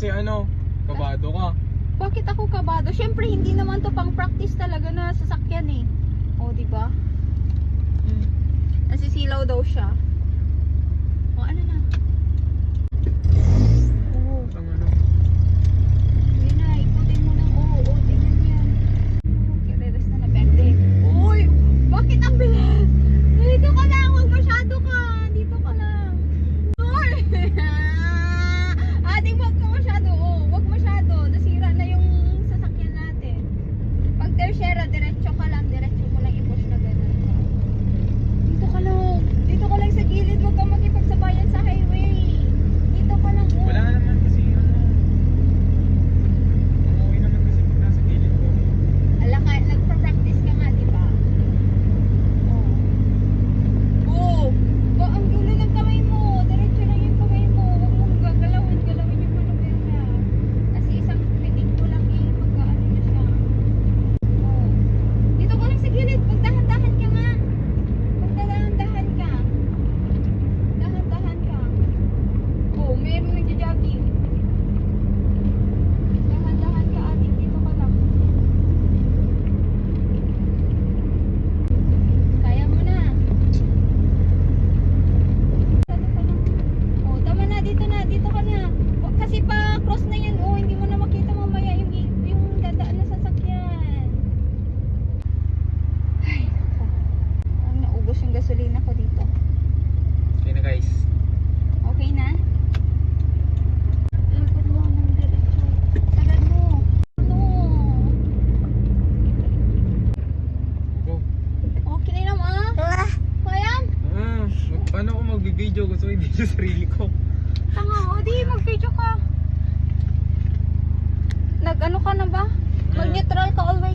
kasi ano, kabado ka. Bakit ako kabado? Siyempre, hindi naman to pang practice talaga na sasakyan eh. O, diba? Nasisilaw daw siya. O, ano na? Oo. Ang ano. Yun na, ikutin mo lang. Oo, tingnan mo yan. Kireres na berde. Uy! Bakit ang bilis? Dito ka lang! Huwag masyado ka! Dito ka lang! Uy! Ating wag ka masyado. Oo, wag masyado. Nasira na yung sasakyan natin. Pag tersyera, diretso ka lang. Diretso mo lang i-push na gano'n. Dito ka lang. Dito ka lang sa gilid. Huwag kang makipagsabayan sa highway. Dito ka lang. Oh. Wala naman kasi ano. Umuwi naman kasi pag nasa gilid ko. Ala ka, nagpa-practice ka nga, di ba? Oo. Oo! Ba, ang gulo ng kamay mo. Diretso lang yung kamay mo. Huwag mong gagalawin. Galawin yung manubela. Kasi isang pitik mo lang eh. Pagkaano na siya. Oo. Dito ka lang sa gilid. Magdahan-dahan ka nga. Magdahan-dahan ka. Dahan-dahan ka. Oo, meron nagja-jogging. Dahan-dahan ka, ating. Dito ka lang. Kaya mo na. Ano ka lang? Oh, tama na, dito na, dito ka na. Kasi pa cross na yan, oh, hindi mo na makita mamaya yung dadaan na sasakyan. Ay, nako. Parang naubos yung gasolina ko dito. Okay na guys. Okay na? Ikot mo ng diretso. Sagad mo. Ano? Go. Okay na naman. Kaya? Paano ako magbibideo? Gusto ko i-video sarili ko. Tanga, o di mag-video ka. Nag-ano ka na ba? Mag-neutral ka always.